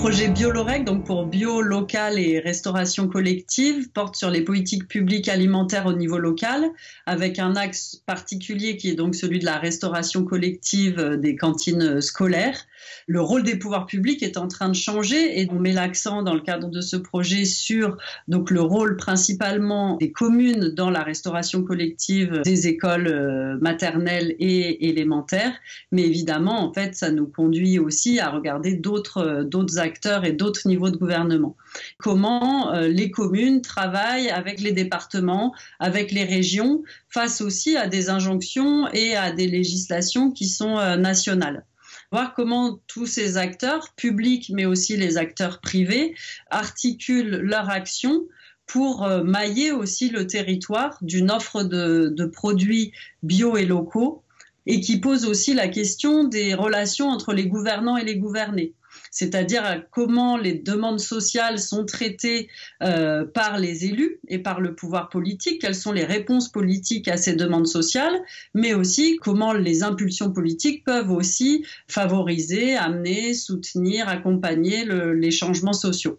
projet BioLorec, donc pour bio, local et restauration collective, porte sur les politiques publiques alimentaires au niveau local, avec un axe particulier qui est donc celui de la restauration collective des cantines scolaires. Le rôle des pouvoirs publics est en train de changer et on met l'accent dans le cadre de ce projet sur donc le rôle principalement des communes dans la restauration collective des écoles maternelles et élémentaires, mais évidemment en fait ça nous conduit aussi à regarder d'autres acteurs et d'autres niveaux de gouvernement. Comment les communes travaillent avec les départements, avec les régions, face aussi à des injonctions et à des législations qui sont nationales. Voir comment tous ces acteurs, publics mais aussi les acteurs privés, articulent leur action pour mailler aussi le territoire d'une offre de produits bio et locaux et qui pose aussi la question des relations entre les gouvernants et les gouvernés. C'est-à-dire comment les demandes sociales sont traitées par les élus et par le pouvoir politique, quelles sont les réponses politiques à ces demandes sociales, mais aussi comment les impulsions politiques peuvent aussi favoriser, amener, soutenir, accompagner les changements sociaux.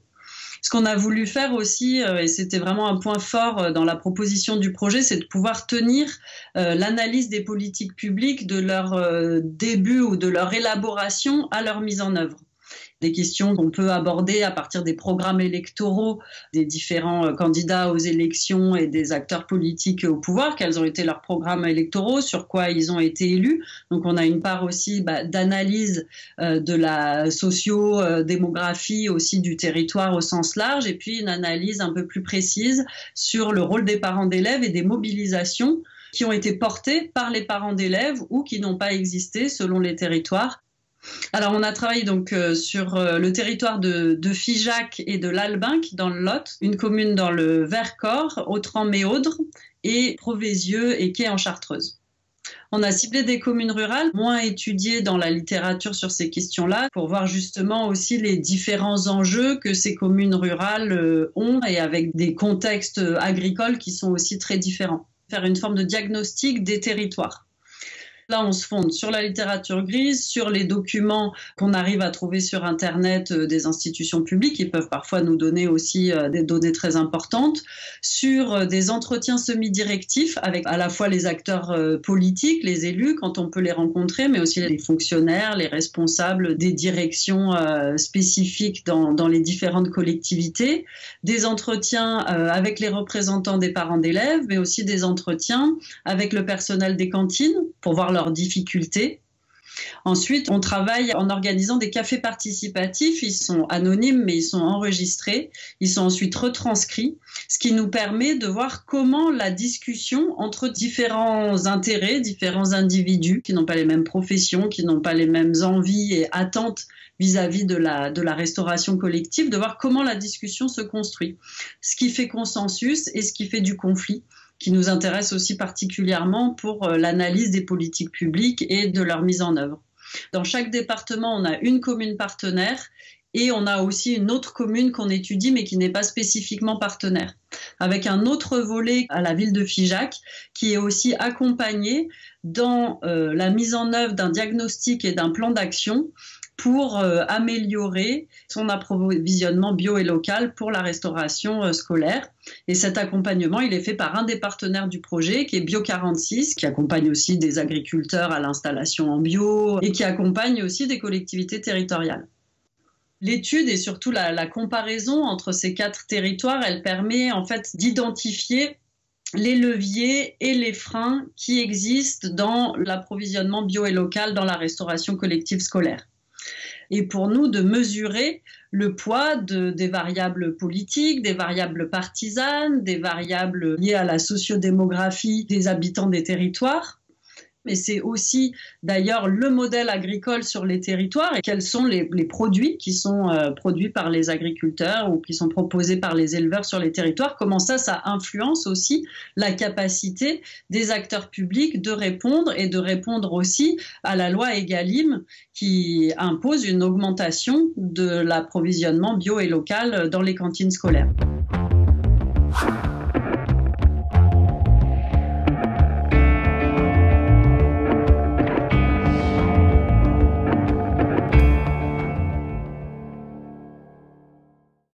Ce qu'on a voulu faire aussi, et c'était vraiment un point fort dans la proposition du projet, c'est de pouvoir tenir l'analyse des politiques publiques de leur début ou de leur élaboration à leur mise en œuvre. Des questions qu'on peut aborder à partir des programmes électoraux des différents candidats aux élections et des acteurs politiques au pouvoir, quels ont été leurs programmes électoraux, sur quoi ils ont été élus. Donc on a une part aussi d'analyse de la socio-démographie aussi du territoire au sens large, et puis une analyse un peu plus précise sur le rôle des parents d'élèves et des mobilisations qui ont été portées par les parents d'élèves ou qui n'ont pas existé selon les territoires. Alors, on a travaillé donc sur le territoire de Figeac et de l'Albinque dans le Lot, une commune dans le Vercors, Autran-Méaudre et Proveysieux et Quai en Chartreuse. On a ciblé des communes rurales moins étudiées dans la littérature sur ces questions-là pour voir justement aussi les différents enjeux que ces communes rurales ont et avec des contextes agricoles qui sont aussi très différents. Faire une forme de diagnostic des territoires. Là, on se fonde sur la littérature grise, sur les documents qu'on arrive à trouver sur Internet des institutions publiques, qui peuvent parfois nous donner aussi des données très importantes, sur des entretiens semi-directifs avec à la fois les acteurs politiques, les élus, quand on peut les rencontrer, mais aussi les fonctionnaires, les responsables des directions spécifiques dans les différentes collectivités, des entretiens avec les représentants des parents d'élèves, mais aussi des entretiens avec le personnel des cantines pour voir leurs difficultés. Ensuite, on travaille en organisant des cafés participatifs. Ils sont anonymes, mais ils sont enregistrés. Ils sont ensuite retranscrits, ce qui nous permet de voir comment la discussion entre différents intérêts, différents individus qui n'ont pas les mêmes professions, qui n'ont pas les mêmes envies et attentes vis-à-vis de la restauration collective, de voir comment la discussion se construit. Ce qui fait consensus et ce qui fait du conflit, qui nous intéresse aussi particulièrement pour l'analyse des politiques publiques et de leur mise en œuvre. Dans chaque département, on a une commune partenaire et on a aussi une autre commune qu'on étudie mais qui n'est pas spécifiquement partenaire, avec un autre volet à la ville de Figeac qui est aussi accompagné dans la mise en œuvre d'un diagnostic et d'un plan d'action pour améliorer son approvisionnement bio et local pour la restauration scolaire. Et cet accompagnement, il est fait par un des partenaires du projet, qui est Bio46, qui accompagne aussi des agriculteurs à l'installation en bio et qui accompagne aussi des collectivités territoriales. L'étude et surtout la comparaison entre ces 4 territoires, elle permet en fait d'identifier les leviers et les freins qui existent dans l'approvisionnement bio et local dans la restauration collective scolaire. Et pour nous, de mesurer le poids des variables politiques, des variables partisanes, des variables liées à la sociodémographie des habitants des territoires. Mais c'est aussi d'ailleurs le modèle agricole sur les territoires et quels sont les produits qui sont produits par les agriculteurs ou qui sont proposés par les éleveurs sur les territoires. Comment ça influence aussi la capacité des acteurs publics de répondre et de répondre aussi à la loi Egalim qui impose une augmentation de l'approvisionnement bio et local dans les cantines scolaires.